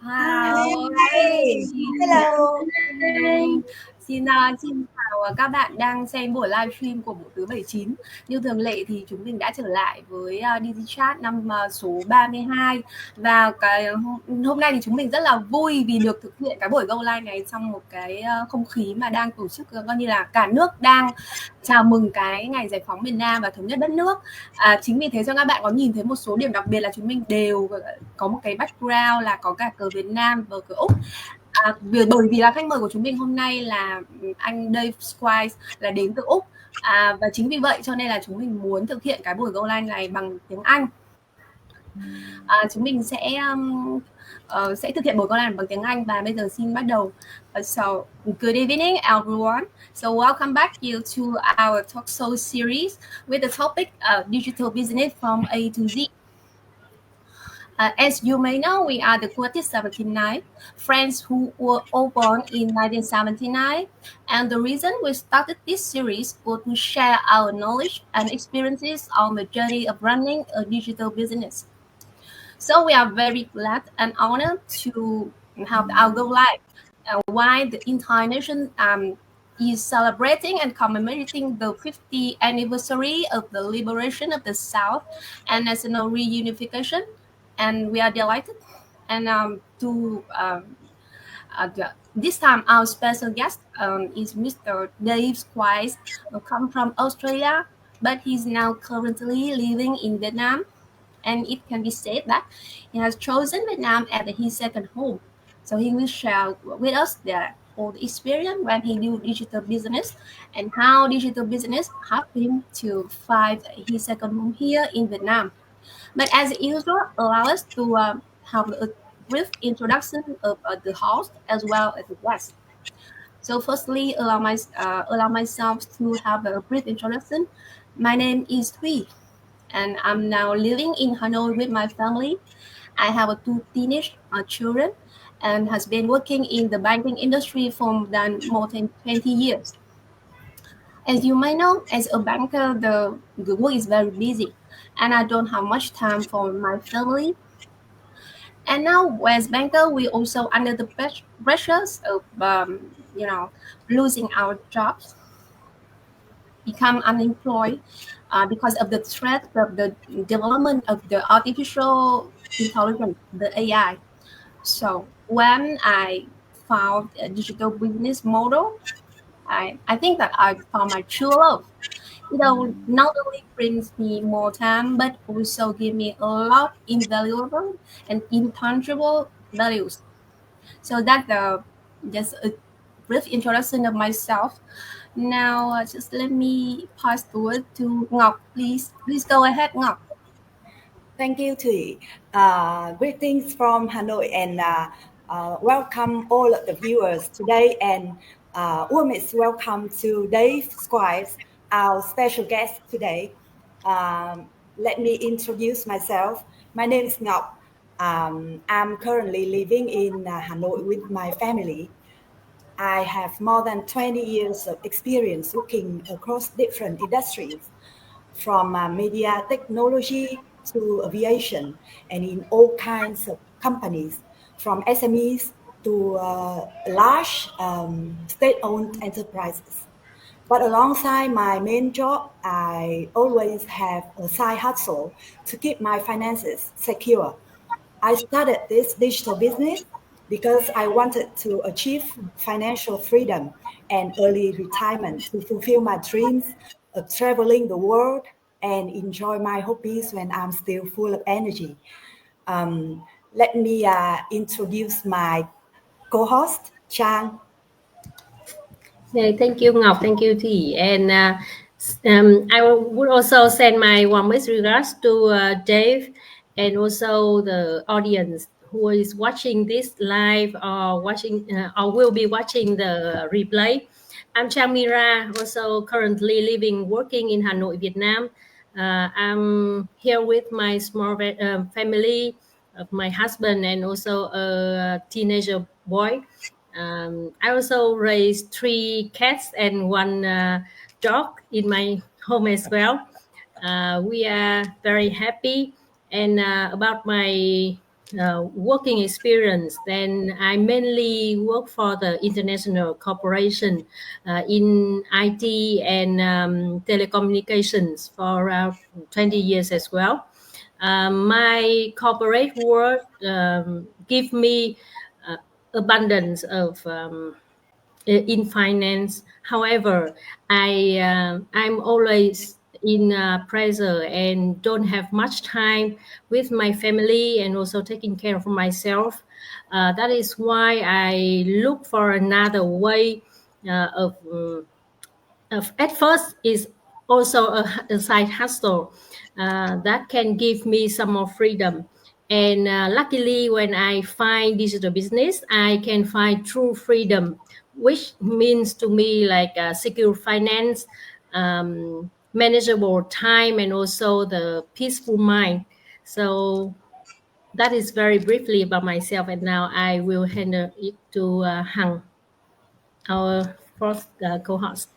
Hello. Hi. Hello. Xin chào các bạn đang xem buổi livestream của buổi thứ 79. Như thường lệ thì chúng mình đã trở lại với DigiChat năm số 32 và hôm nay thì chúng mình rất là vui vì được thực hiện cái buổi go live này trong một cái không khí mà đang tổ chức coi như là cả nước đang chào mừng cái ngày giải phóng miền Nam và thống nhất đất nước. Chính vì thế cho các bạn có nhìn thấy một số điểm đặc biệt là chúng mình đều có một cái background là có cả cờ Việt Nam và cờ Úc. Bởi vì là khách mời của chúng mình hôm nay là anh Dave Squires là đến từ Úc, và chính vì vậy cho nên là chúng mình muốn thực hiện cái buổi go live này bằng tiếng Anh. Chúng mình sẽ thực hiện buổi go live bằng tiếng Anh và bây giờ xin bắt đầu. So good evening everyone. So welcome back you to our talk show series with the topic digital business from A to Z. As you may know, we are the Quartet 79, friends who were all born in 1979. And the reason we started this series was to share our knowledge and experiences on the journey of running a digital business. So we are very glad and honored to have our go live. While the entire nation is celebrating and commemorating the 50th anniversary of the liberation of the South and national reunification, and we are delighted. And this time, our special guest is Mr. Dave Squires, who come from Australia, but he's now currently living in Vietnam. And it can be said that he has chosen Vietnam as his second home. So he will share with us the whole experience when he do digital business and how digital business helped him to find his second home here in Vietnam. But as usual, allow us to have a brief introduction of the host as well as the guest. So firstly, allow myself to have a brief introduction. My name is Thuy, and I'm now living in Hanoi with my family. I have two teenage children and has been working in the banking industry for more than 20 years. As you may know, as a banker, the work is very busy, and I don't have much time for my family. And now, as banker, we also under the pressures of losing our jobs, become unemployed because of the threat of the development of the artificial intelligence, the AI. So when I found a digital business model, I think that I found my true love. Not only brings me more time, but also give me a lot invaluable and intangible values. So that's just a brief introduction of myself. Now, just let me pass the word to Ngọc, please. Please go ahead, Ngọc. Thank you, Thủy. Greetings from Hanoi and welcome all of the viewers today and warmest welcome to Dave Squires, our special guest today. Let me introduce myself. My name is Ngọc. I'm currently living in Hanoi with my family. I have more than 20 years of experience working across different industries, from media technology to aviation, and in all kinds of companies, from SMEs to large state-owned enterprises. But alongside my main job, I always have a side hustle to keep my finances secure. I started this digital business because I wanted to achieve financial freedom and early retirement to fulfill my dreams of traveling the world and enjoy my hobbies when I'm still full of energy. Let me introduce my co-host, Trang. Okay, thank you, Ngọc. Thank you, Thi. And I would also send my warmest regards to Dave and also the audience who is watching this live or or will be watching the replay. I'm Trang Mira, also currently working in Hanoi, Vietnam. I'm here with my small family of my husband and also a teenager boy. I also raised 3 cats and 1 dog in my home as well. We are very happy. And about my working experience, then I mainly work for the international corporation in IT and telecommunications for around 20 years as well. My corporate work give me abundance of in finance. However, I'm always in pressure and don't have much time with my family and also taking care of myself. That is why I look for another way of at first is also a side hustle that can give me some more freedom. And luckily, when I find digital business, I can find true freedom, which means to me like secure finance, manageable time, and also the peaceful mind. So that is very briefly about myself. And now I will hand it to Hằng, our first co-host.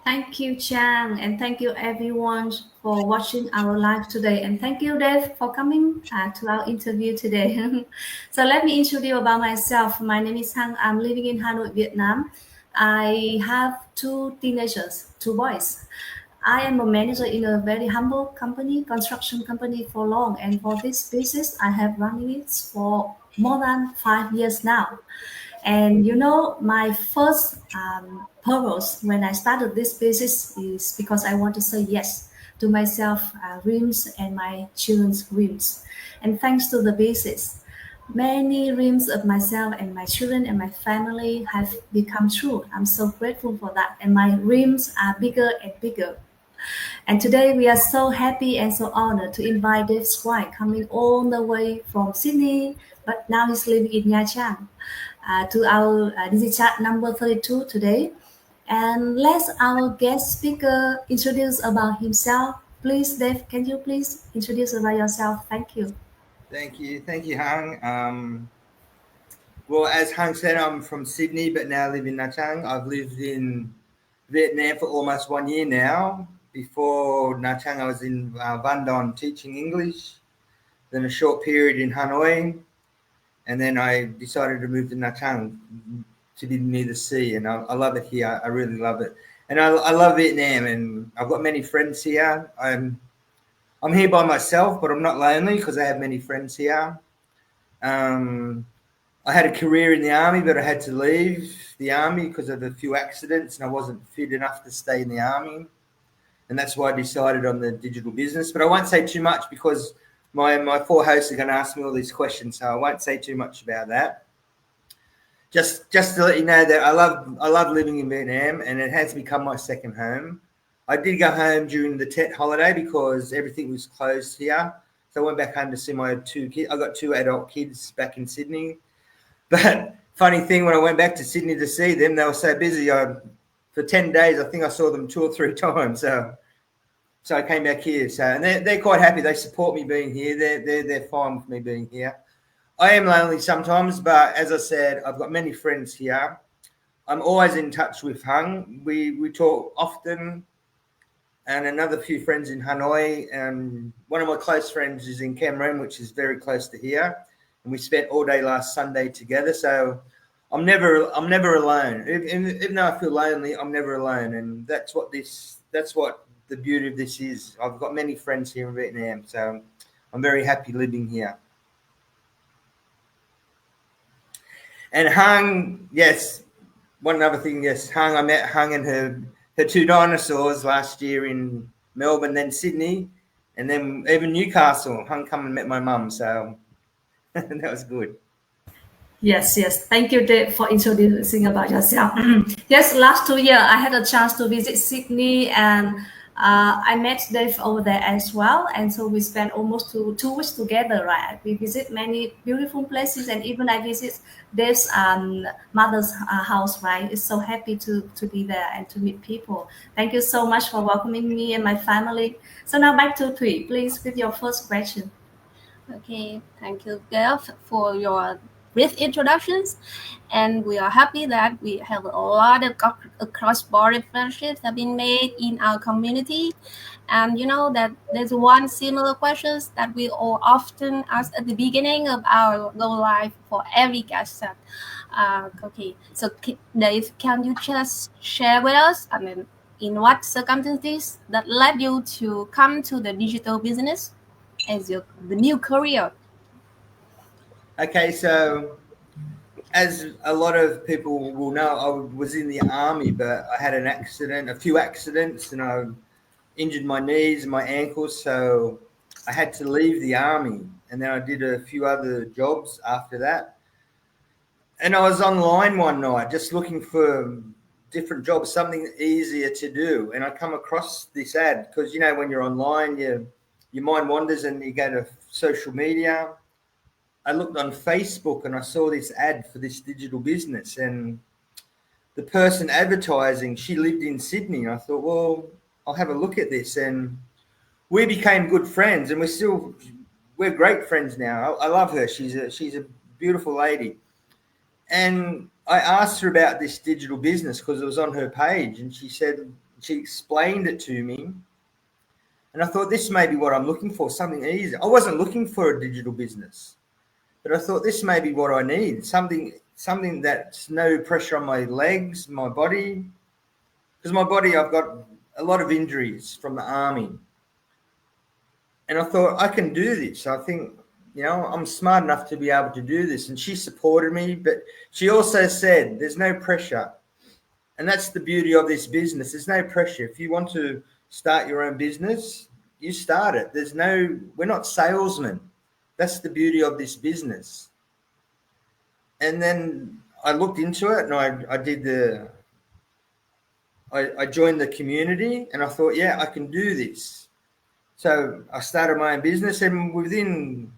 Thank you, Chang, and thank you everyone for watching our live today. And thank you, Dave, for coming to our interview today. So let me introduce you about myself. My name is Hằng. I'm living in Hanoi, Vietnam. I have two teenagers, two boys. I am a manager in a very humble company, construction company for long. And for this business, I have running it for more than 5 years now. And you know, my first purpose when I started this business is because I want to say yes to myself dreams and my children's dreams. And thanks to the business, many dreams of myself and my children and my family have become true. I'm so grateful for that. And my dreams are bigger and bigger. And today we are so happy and so honored to invite Dave Squire coming all the way from Sydney, but now he's living in Nha Trang to our DigiChat number 32 today. And let our guest speaker introduce about himself. Please, Dave, can you please introduce about yourself? Thank you. Thank you, Hằng. Well, as Hằng said, I'm from Sydney, but now live in Nha Trang. I've lived in Viet Nam for almost 1 year now. Before Nha Trang, I was in Van Don teaching English, then a short period in Hanoi, and then I decided to move to Nha Trang to be near the sea, and I love it here. I really love it, and I love Vietnam, and I've got many friends here. I'm here by myself, but I'm not lonely because I have many friends here. I had a career in the army, but I had to leave the army because of a few accidents, and I wasn't fit enough to stay in the army. And that's why I decided on the digital business. But I won't say too much because my four hosts are going to ask me all these questions, so I won't say too much about that. Just to let you know that I love living in Vietnam, and it has become my second home. I did go home during the Tet holiday because everything was closed here. So I went back home to see my two kids. I got two adult kids back in Sydney. But funny thing, when I went back to Sydney to see them, they were so busy. For 10 days, I think I saw them 2 or 3 times. So I came back here. So and they're quite happy. They support me being here. They're fine with me being here. I am lonely sometimes, but as I said, I've got many friends here. I'm always in touch with Hằng. We talk often, and another few friends in Hanoi. And one of my close friends is in Cameroon, which is very close to here. And we spent all day last Sunday together. So I'm never alone. Even though I feel lonely, I'm never alone. And that's what the beauty of this is. I've got many friends here in Vietnam, so I'm very happy living here. And Hằng, yes, one other thing, yes, Hằng, I met Hằng and her 2 dinosaurs last year in Melbourne, then Sydney, and then even Newcastle. Hằng come and met my mum, so that was good. Yes. Thank you, Dave, for introducing about yourself. Yes, last 2 years I had a chance to visit Sydney, and I met Dave over there as well. And so we spent almost two weeks together, right? We visit many beautiful places, and even I visit Dave's mother's house, right? It's so happy to be there and to meet people. Thank you so much for welcoming me and my family. So now back to Thủy, please, with your first question. Okay, thank you, Dave, for your brief introductions, and we are happy that we have a lot of cross-border friendships have been made in our community. And you know that there's one similar questions that we all often ask at the beginning of our go live for every guest set. Okay, so Dave, can you just share with us, I mean, in what circumstances that led you to come to the digital business as the new career? Okay, so as a lot of people will know, I was in the army, but I had a few accidents, and I injured my knees and my ankles, so I had to leave the army. And then I did a few other jobs after that. And I was online one night just looking for different jobs, something easier to do. And I come across this ad because, you know, when you're online, your mind wanders and you go to social media. I looked on Facebook and I saw this ad for this digital business, and the person advertising, she lived in Sydney. I thought, well, I'll have a look at this, and we became good friends, and we're great friends now. I love her. She's a beautiful lady, and I asked her about this digital business because it was on her page, and she explained it to me, and I thought this may be what I'm looking for, something easy. I wasn't looking for a digital business. But I thought this may be what I need, something that's no pressure on my legs, my body. Because my body, I've got a lot of injuries from the army. And I thought, I can do this. I think, you know, I'm smart enough to be able to do this. And she supported me, but she also said, there's no pressure. And that's the beauty of this business. There's no pressure. If you want to start your own business, you start it. We're not salesmen. That's the beauty of this business. And then I looked into it, and I joined the community, and I thought, yeah, I can do this. So I started my own business, and within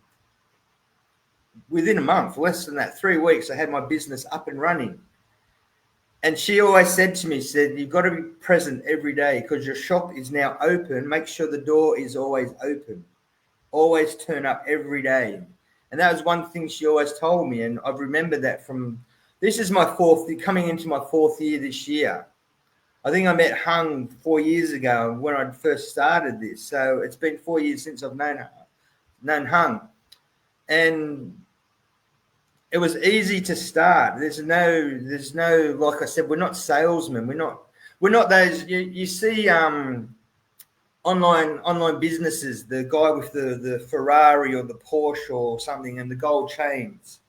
a month, less than that, 3 weeks, I had my business up and running. And she always said to me, you've got to be present every day because your shop is now open. Make sure the door is always open. Always turn up every day. And that was one thing she always told me. And I've remembered that this is coming into my 4th year this year. I think I met Hung 4 years ago when I first started this. So it's been 4 years since I've known Hung. And it was easy to start. There's no, like I said, we're not salesmen. We're not those, you see, online businesses, the guy with the Ferrari or the Porsche or something and the gold chains.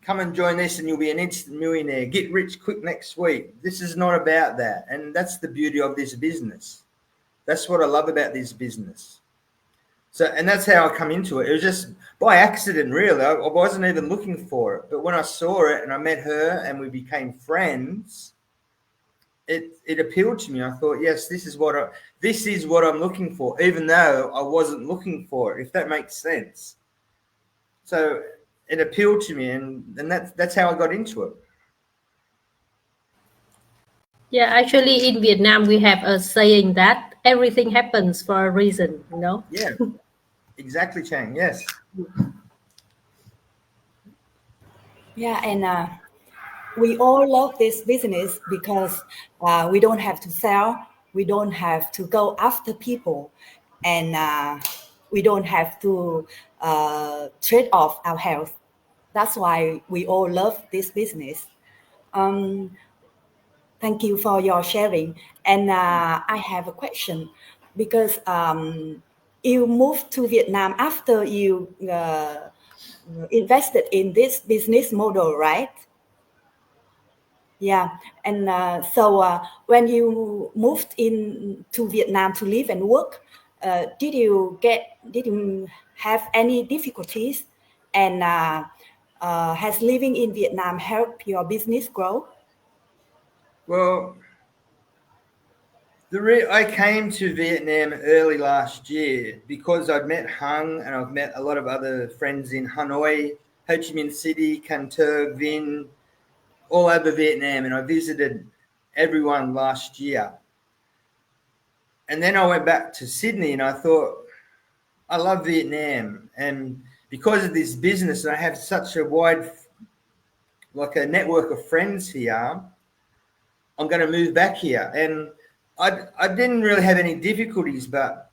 Come and join this and you'll be an instant millionaire. Get rich quick next week. This is not about that. And that's the beauty of this business. That's what I love about this business. So, and that's how I come into it. It was just by accident, really. I wasn't even looking for it. But when I saw it and I met her and we became friends, it appealed to me. I thought, yes, this is what I'm looking for, even though I wasn't looking for it, if that makes sense. So it appealed to me, and that's how I got into it. Yeah, actually, in Vietnam, we have a saying that everything happens for a reason, you know? Yeah, exactly, Chang, yes. Yeah, and we all love this business because we don't have to sell, we don't have to go after people, and we don't have to trade off our health. That's why we all love this business. Thank you for your sharing. And I have a question because you moved to Vietnam after you invested in this business model, right? Yeah, and so when you moved in to Vietnam to live and work, did you have any difficulties? And has living in Vietnam helped your business grow? Well, I came to Vietnam early last year because I'd met Hung and I've met a lot of other friends in Hanoi, Ho Chi Minh City, Can Tho, Vinh, all over Vietnam, and I visited everyone last year. And then I went back to Sydney and I thought, I love Vietnam. And because of this business, and I have such a wide, like a network of friends here, I'm going to move back here. And I didn't really have any difficulties, but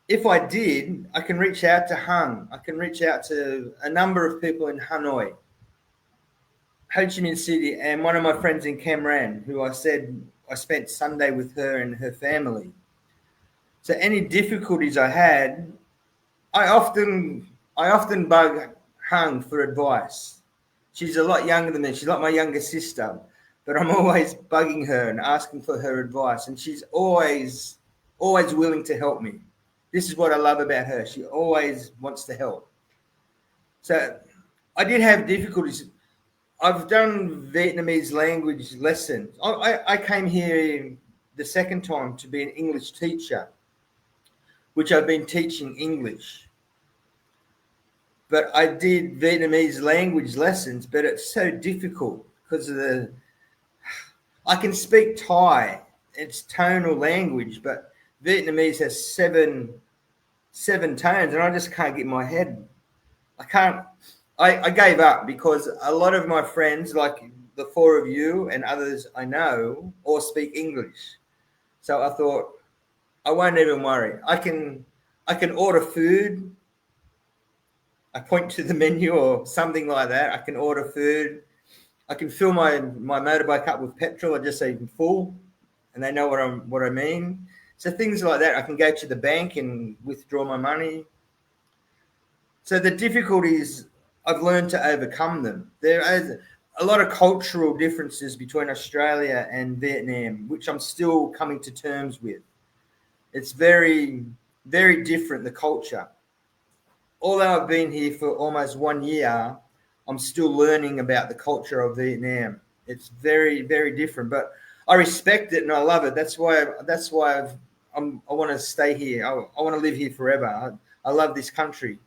if I did, I can reach out to Hung. I can reach out to a number of people in Hanoi, Ho Chi Minh City, and one of my friends in Cam Ranh, who I said I spent Sunday with her and her family. So any difficulties I had, I often bug Hung for advice. She's a lot younger than me. She's like my younger sister, but I'm always bugging her and asking for her advice, and she's always willing to help me. This is what I love about her. She always wants to help. So I did have difficulties. I've done Vietnamese language lessons. I came here the second time to be an English teacher, which I've been teaching English. But I did Vietnamese language lessons, but it's so difficult because of I can speak Thai. It's tonal language, but Vietnamese has seven tones, and I just can't get my head. I gave up because a lot of my friends, like the four of you and others I know, all speak English. So I thought, I won't even worry. I can order food. I point to the menu or something like that. I can order food. I can fill my motorbike up with petrol. I just say full, and they know what I mean. So things like that. I can go to the bank and withdraw my money. So the difficulties, I've learned to overcome them. There is a lot of cultural differences between Australia and Vietnam, which I'm still coming to terms with. It's very, very different, the culture. Although I've been here for almost 1 year, I'm still learning about the culture of Vietnam. It's very, very different, but I respect it and I love it. That's why I want to stay here. I want to live here forever. I love this country.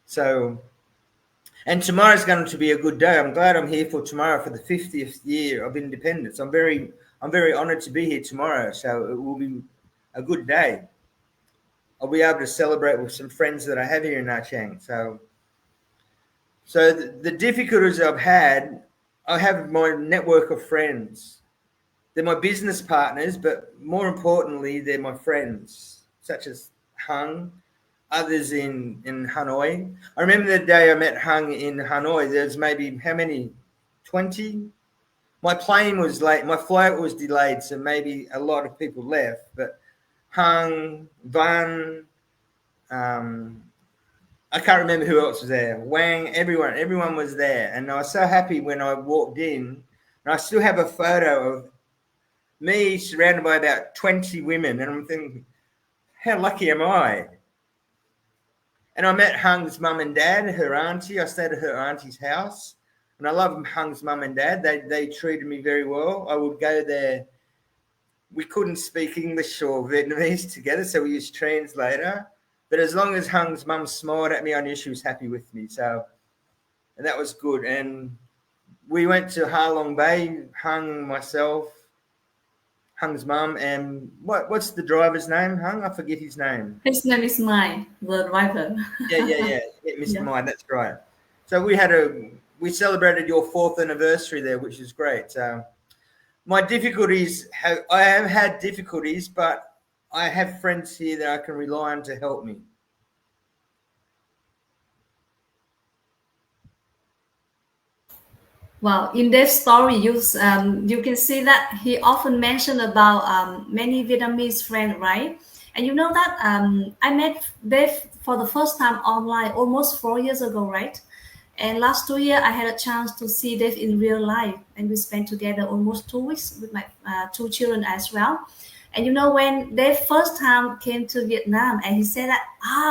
So, and tomorrow's going to be a good day. I'm glad I'm here for tomorrow for the 50th year of independence. I'm very honoured to be here tomorrow. So it will be a good day. I'll be able to celebrate with some friends that I have here in Nha Trang. So the difficulties I've had, I have my network of friends. They're my business partners, but more importantly, they're my friends, such as Hung, others in Hanoi. I remember the day I met Hung in Hanoi, there's maybe how many? 20? My plane was late. My flight was delayed, so maybe a lot of people left. But Hung, Van, I can't remember who else was there. Wang, everyone was there. And I was so happy when I walked in. And I still have a photo of me surrounded by about 20 women. And I'm thinking, how lucky am I? And I met Hung's mum and dad, her auntie. I stayed at her auntie's house. And I love Hung's mum and dad. They treated me very well. I would go there. We couldn't speak English or Vietnamese together, so we used translator. But as long as Hung's mum smiled at me, I knew she was happy with me. So, and that was good. And we went to Ha Long Bay, Hung, myself, Hung's mum, and what's the driver's name, Hung? I forget his name. His name is Mai, the driver. Yeah, Mr. Mai, that's right. So we celebrated your 4th anniversary there, which is great. So my difficulties, I have had difficulties, but I have friends here that I can rely on to help me. Well, in Dave's story, you can see that he often mentioned about many Vietnamese friends, right? And you know that I met Dave for the first time online almost 4 years ago, right? And last 2 years, I had a chance to see Dave in real life, and we spent together almost 2 weeks with my 2 children as well. And you know, when Dave first time came to Vietnam, and he said that,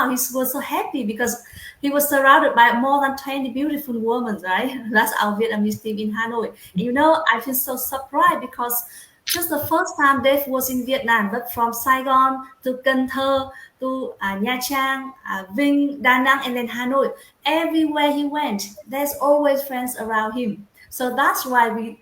he was so happy because he was surrounded by more than 20 beautiful women, right? That's our Vietnamese team in Hanoi. And you know, I feel so surprised because just the first time Dave was in Vietnam, but from Saigon to Cần Thơ to Nha Trang, Vinh, Da Nang, and then Hanoi, everywhere he went, there's always friends around him. So that's why we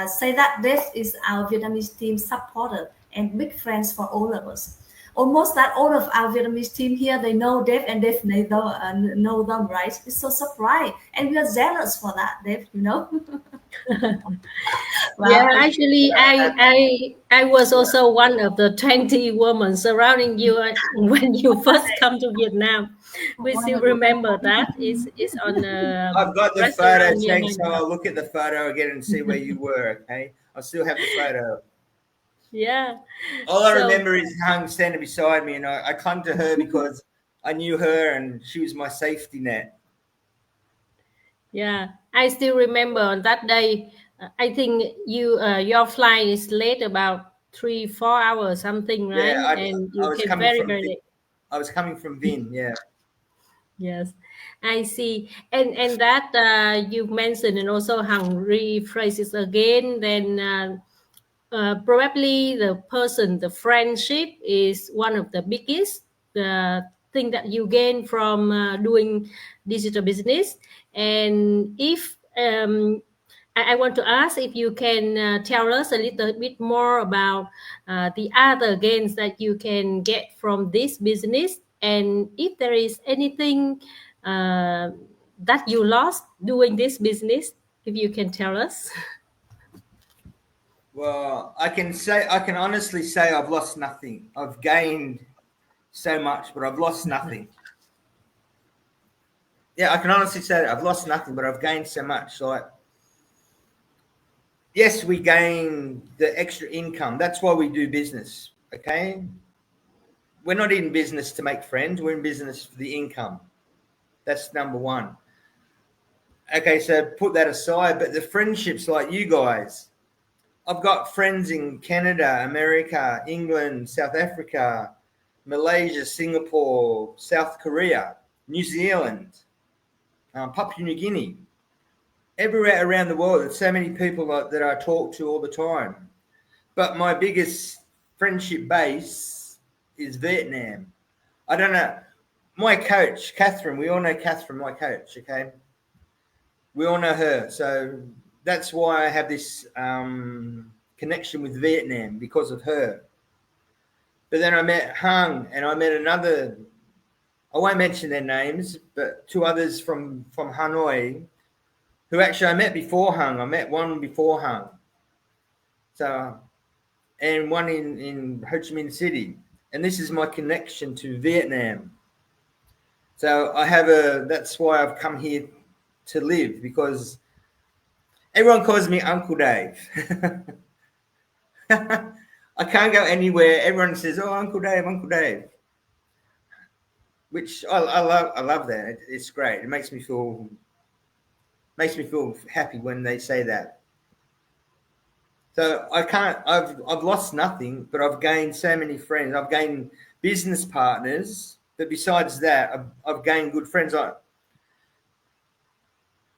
say that this is our Vietnamese team supporter and big friends for all of us. almost that all of our Vietnamese team here, they know Dave, and Dave know them, right? It's so surprised, and we are jealous for that, Dave. You know. Yeah, Wow. actually, I was also one of the 20 women surrounding you when you first come to Vietnam. We still Wonderful. remember that. It's on a I've got the photo, restaurant near Cheng, Nha so Trang. I'll look at the photo again and see where you were, okay? I still have the photo. Yeah. All I So remember is Hung standing beside me, and I clung to her because I knew her and she was my safety net. yeah, I still remember on that day. I think your flight is late about 3-4 hours something, right? Yeah, And I you was came coming very from very late. I was coming from Vin, yeah. Yes, I see. And that you mentioned, and also Hằng rephrases again. Then probably the friendship is one of the biggest thing that you gain from doing digital business. And if I want to ask if you can tell us a little bit more about the other gains that you can get from this business, and if there is anything uh, that you lost doing this business, if you can tell us. Well, I can honestly say I've lost nothing. I've gained so much, but I've lost nothing. Yeah, I can honestly say that I've lost nothing, but I've gained so much. Like, yes, we gain the extra income. That's why we do business. Okay, we're not in business to make friends. We're in business for the income. That's number one. Okay, so put that aside. But the friendships, like you guys, I've got friends in Canada, America, England, South Africa, Malaysia, Singapore, South Korea, New Zealand, Papua New Guinea, everywhere around the world. There's so many people that I talk to all the time. But my biggest friendship base is Vietnam. I don't know. My coach, Catherine, we all know Catherine, my coach, okay? We all know her. So that's why I have this connection with Vietnam, because of her. But then I met Hung, and I met another, I won't mention their names, but two others from Hanoi, who actually I met before Hung. I met one before Hung. So, and one in Ho Chi Minh City. And this is my connection to Vietnam. So that's why I've come here to live, because everyone calls me Uncle Dave. I can't go anywhere. Everyone says, "Oh, Uncle Dave, Uncle Dave," which I love. I love that. It's great. It makes me feel happy when they say that. So I can't. I've lost nothing, but I've gained so many friends. I've gained business partners, but besides that, I've gained good friends. Like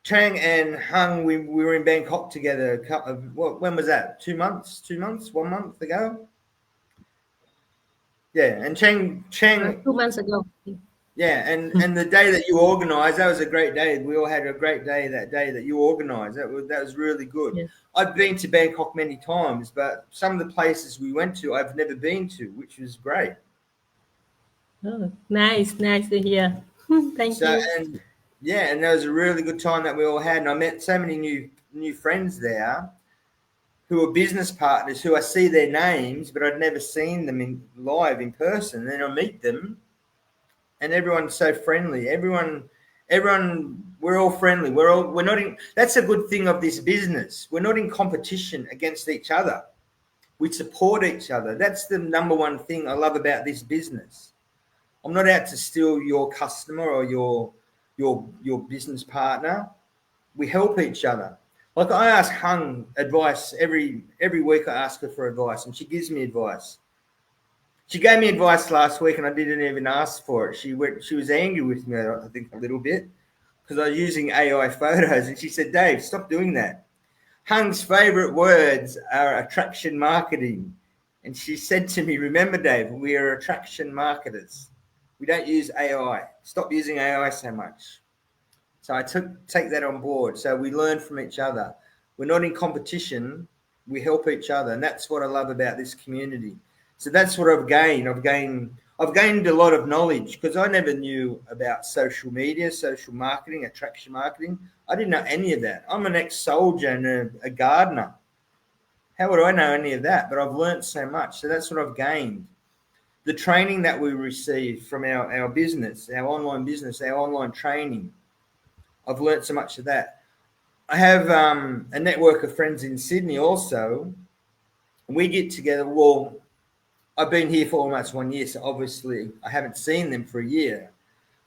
Chang and Hung, we were in Bangkok together. When was that? 2 months? 1 month ago? Yeah, and Chang, 2 months ago. yeah, and the day that you organised, that was a great day. We all had a great day that day that you organised. That was really good. Yes. I've been to Bangkok many times, but some of the places we went to, I've never been to, which was great. Oh, nice to hear. Thank So, you. and yeah, and there was a really good time that we all had, and I met so many new friends there, who are business partners, who I see their names, but I'd never seen them in live in person. Then I meet them, and everyone's so friendly. Everyone, we're all friendly. We're not in. That's a good thing of this business. We're not in competition against each other. We support each other. That's the number one thing I love about this business. I'm not out to steal your customer or your business partner. We help each other. Like, I ask Hung advice every week. I ask her for advice, and she gives me advice. She gave me advice last week, and I didn't even ask for it. She was angry with me, I think, a little bit, because I was using AI photos, and she said, "Dave, stop doing that." Hung's favorite words are attraction marketing, and she said to me, "Remember, Dave, we are attraction marketers. We don't use AI. Stop using AI so much." So I take that on board. So we learn from each other. We're not in competition. We help each other, and that's what I love about this community. So that's what I've gained. I've gained a lot of knowledge because I never knew about social media, social marketing, attraction marketing. I didn't know any of that. I'm an ex-soldier and a gardener. How would I know any of that? But I've learned so much. So that's what I've gained. The training that we receive from our business, our online business, our online training, I've learned so much of that. I have a network of friends in Sydney also. We get together. Well, I've been here for almost 1 year, so obviously I haven't seen them for a year.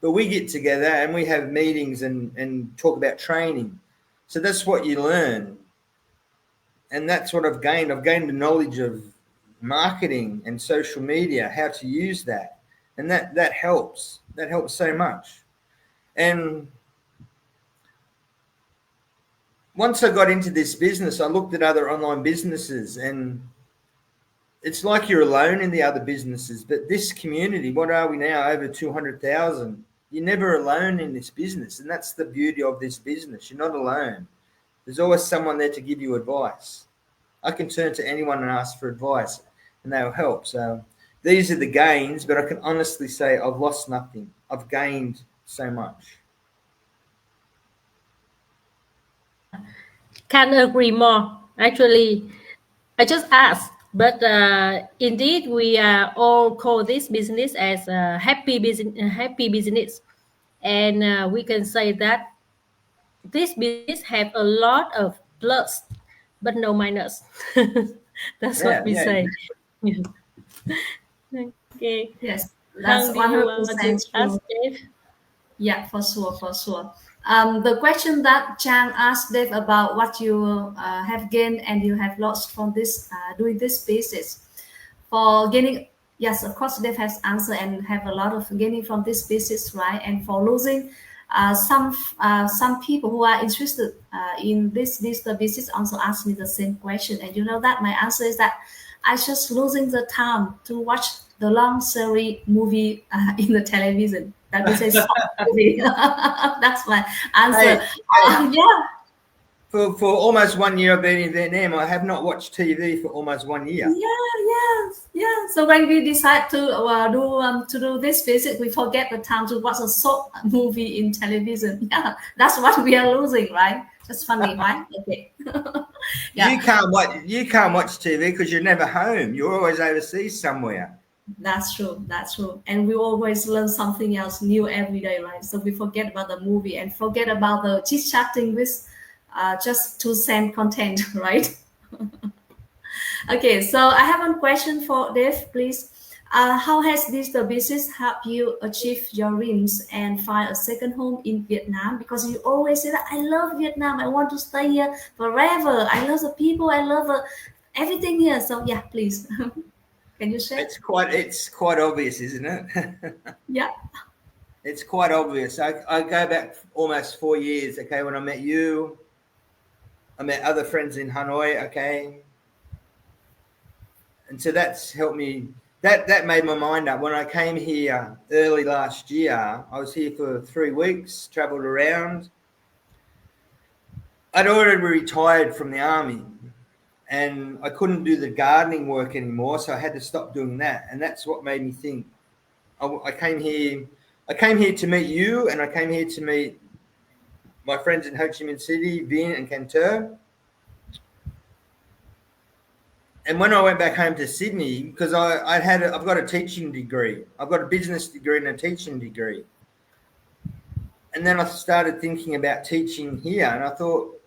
But we get together and we have meetings and talk about training. So that's what you learn. And that's what I've gained. I've gained the knowledge of marketing and social media, how to use that. And that helps. That helps so much. And once I got into this business, I looked at other online businesses, and it's like you're alone in the other businesses. But this community, what are we now? Over 200,000. You're never alone in this business. And that's the beauty of this business. You're not alone. There's always someone there to give you advice. I can turn to anyone and ask for advice, and they'll help. So these are the gains, but I can honestly say I've lost nothing. I've gained so much. Can't agree more. Actually, I just asked, but indeed, we all call this business as a happy business, and we can say that this business have a lot of plus, but no minus. That's what we say. Okay. Yes, How that's do you want 100% to true. ask, Dave? Yeah, for sure, for sure. The question that Chang asked Dave about what you have gained and you have lost from this doing this business. For gaining, yes, of course, Dave has answered and have a lot of gaining from this business, right? And for losing, some people who are interested in this digital business also ask me the same question, and you know that my answer is that I just losing the time to watch the long series movie in the television. That we say short movie. That's my answer. Hey, Yeah. for almost 1 year I've been in Vietnam, I have not watched TV for almost 1 year. Yeah. So when we decide to do this visit, we forget the time to watch a short movie in television. Yeah, that's what we are losing, right? Just funny, right? Okay. Yeah. You can't watch TV because you're never home. You're always overseas somewhere. That's true. That's true. And we always learn something else new every day, right? So we forget about the movie and forget about the chit chatting with just to send content, right? Okay, so I have one question for Dave, please. How has this the business helped you achieve your dreams and find a second home in Vietnam? Because you always say that I love Vietnam, I want to stay here forever. I love the people, I love everything here. So yeah, please, can you share? It's quite obvious, isn't it? Yeah. It's quite obvious. I go back almost 4 years. Okay, when I met you, I met other friends in Hanoi. Okay, and so that's helped me. That made my mind up. When I came here early last year, I was here for 3 weeks, travelled around. I'd already retired from the army, and I couldn't do the gardening work anymore, so I had to stop doing that. And that's what made me think. I came here. I came here to meet you, and I came here to meet my friends in Ho Chi Minh City, Viet and Cantor. And when I went back home to Sydney, because I've got a teaching degree. I've got a business degree and a teaching degree. And then I started thinking about teaching here, and I thought,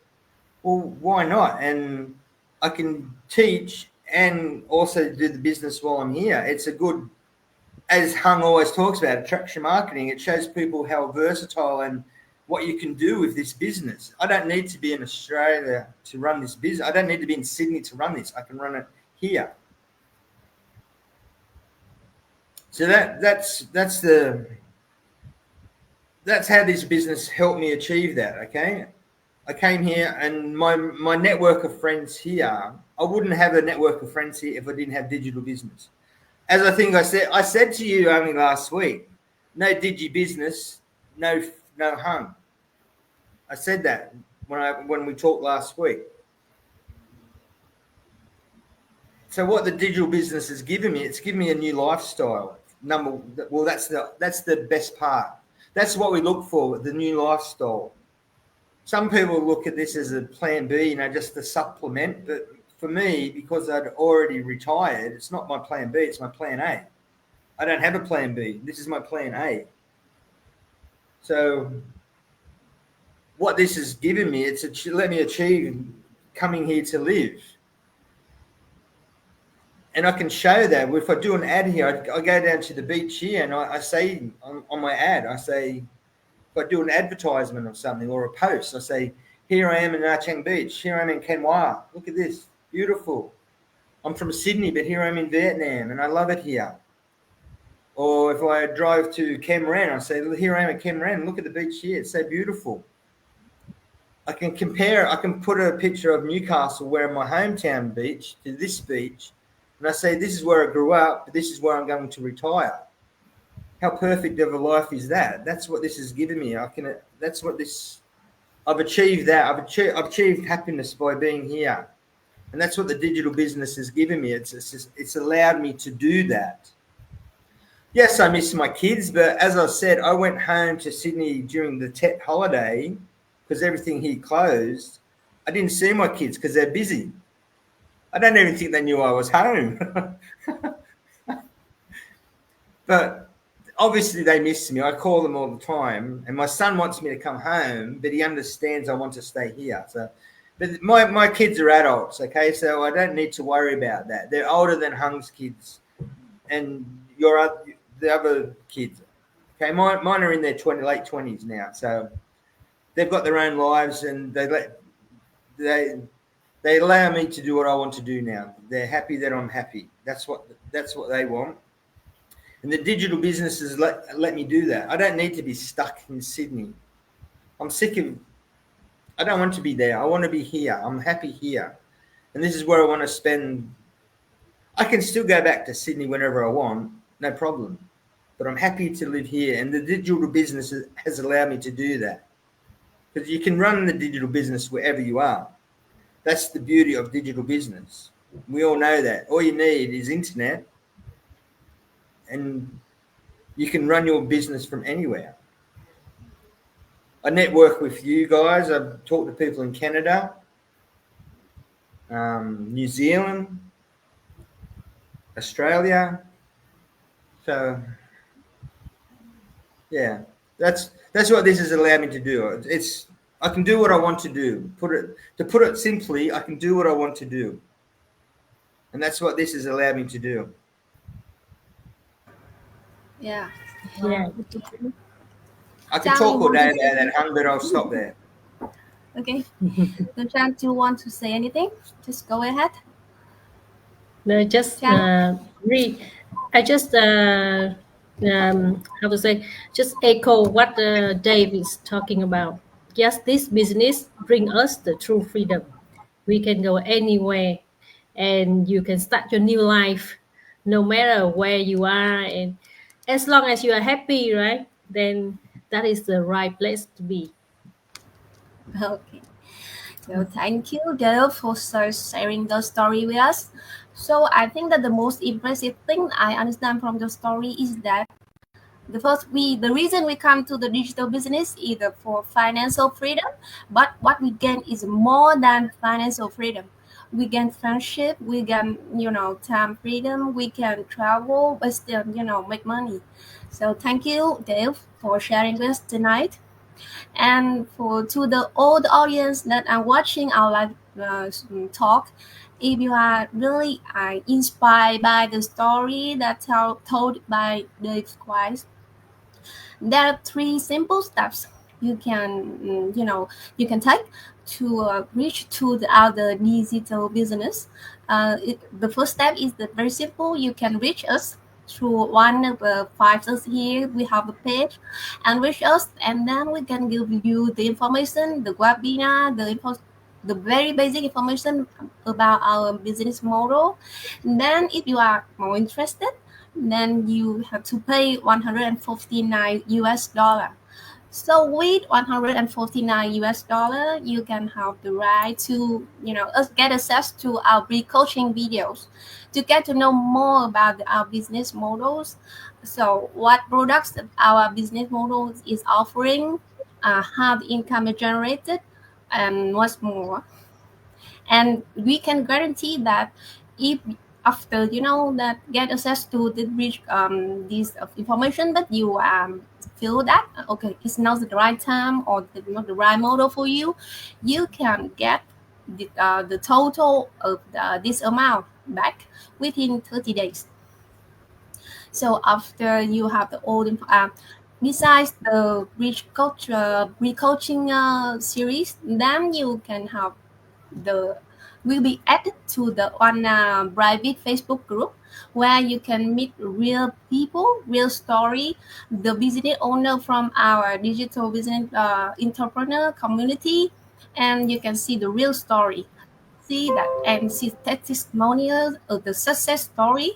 well, why not? And I can teach and also do the business while I'm here. It's a good, as Hung always talks about, attraction marketing. It shows people how versatile and what you can do with this business. I don't need to be in Australia to run this business. I don't need to be in Sydney to run this. I can run it here. So that's how this business helped me achieve that. Okay, I came here, and my network of friends here. I wouldn't have a network of friends here if I didn't have digital business. As I said to you only last week, no Digibusiness, no Hung. I said that when we talked last week. So what the digital business has given me, it's given me a new lifestyle. That's the best part. That's what we look for, the new lifestyle. Some people look at this as a plan B, just a supplement. But for me, because I'd already retired, it's not my plan B, it's my plan A. I don't have a plan B. This is my plan A. So what this has given me, let me achieve coming here to live. And I can show that. If I do an ad here, I go down to the beach here and I say on my ad, I say, if I do an advertisement or something or a post, I say, here I am in Nha Trang Beach. Here I am in Canwa. Look at this. Beautiful. I'm from Sydney, but here I'm in Viet Nam and I love it here. Or if I drive to Cam Ranh, I say, here I am at Cam Ranh. Look at the beach here. It's so beautiful. I can compare. I can put a picture of Newcastle, where my hometown beach, to this beach. And I say, this is where I grew up, but this is where I'm going to retire. How perfect of a life is that? That's what this has given me. I've achieved that. I've achieved happiness by being here. And that's what the digital business has given me. It's allowed me to do that. Yes, I miss my kids, but as I said, I went home to Sydney during the Tet holiday because everything here closed. I didn't see my kids because they're busy. I don't even think they knew I was home. But obviously they miss me. I call them all the time. And my son wants me to come home, but he understands I want to stay here. But my kids are adults, okay? So I don't need to worry about that. They're older than Hung's kids and the other kids. Okay, mine are in their late 20s now. So they've got their own lives and they allow me to do what I want to do now. They're happy that I'm happy. That's what they want. And the digital businesses let me do that. I don't need to be stuck in Sydney. I'm sick of. I don't want to be there. I want to be here. I'm happy here, and this is where I want to spend. I can still go back to Sydney whenever I want, no problem. But I'm happy to live here, and the digital business has allowed me to do that. Because you can run the digital business wherever you are. That's the beauty of digital business. We all know that. All you need is internet, and you can run your business from anywhere. I network with you guys. I've talked to people in Canada, New Zealand, Australia. So, yeah, that's what this has allowed me to do. I can do what I want to do. To put it simply, I can do what I want to do, and that's what this has allowed me to do. Yeah. Yeah. I can talk all day about that, Hung, but I'll stop there. Okay. Chan, do you want to say anything? Just go ahead. No, just read. I just how to say, just echo what Dave is talking about. Yes, this business bring us the true freedom. We can go anywhere, and you can start your new life, no matter where you are, and as long as you are happy, right? Then that is the right place to be. Okay. So thank you, Dale, for sharing the story with us. So I think that the most impressive thing I understand from the story is that the reason we come to the digital business is for financial freedom, but what we gain is more than financial freedom. We gain friendship, we gain time freedom, we can travel, but still make money. So thank you, Dave, for sharing this tonight. And to the old audience that are watching our live talk, if you are really inspired by the story that told by the Squires, there are 3 simple steps you can you can take to reach to the other digital business. The first step is very simple. You can reach us through one of the 5 stars here. We have a page, and reach us, and then we can give you the information, the webinar, the very basic information about our business model. And then if you are more interested, then you have to pay $159. So with 149 US dollar, you can have the right to, get access to our pre-coaching videos to get to know more about our business models. So what products that our business model is offering, how the income is generated, and what's more. And we can guarantee that if after that get access to the rich this information that you feel that okay it's not the right time or not the right model for you, you can get the total of this amount back within 30 days. So after you have the old besides the rich culture re-coaching series, then you can have the will be added to the one private Facebook group where you can meet real people, real story, the business owner from our digital business entrepreneur community, and you can see the real story. See that and see testimonials of the success story.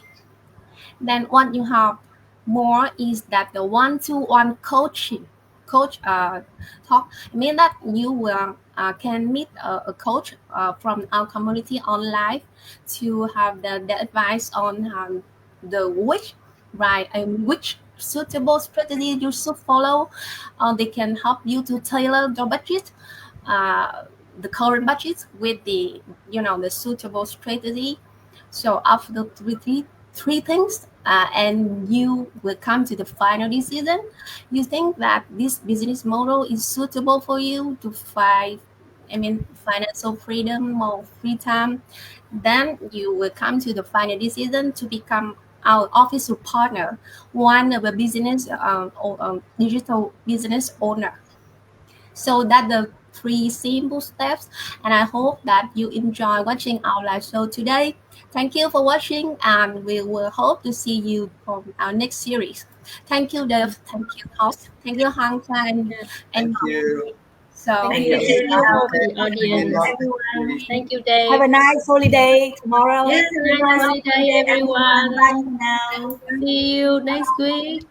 Then what you have more is that the one-to-one coaching coach talk. I mean that you will can meet a coach from our community online to have the advice on the which suitable strategy you should follow. They can help you to tailor the budget, uh, the current budget with the suitable strategy. So after the three things, and you will come to the final decision. You think that this business model is suitable for you to find, I mean, financial freedom or free time. Then you will come to the final decision to become our official partner, one of a business or digital business owner. So that the three simple steps, and I hope that you enjoy watching our live show today. Thank you for watching, and we will hope to see you from our next series. Thank you, Dave. Thank you, host. Thank you, Hang Chan and Thank you. so Thank Thank you. you to all the Again, audience. Everyone. Thank you, Have Dave. a nice holiday tomorrow. Yes, Nice everyone. holiday, Everyone. Bye everyone. for now. See you next week.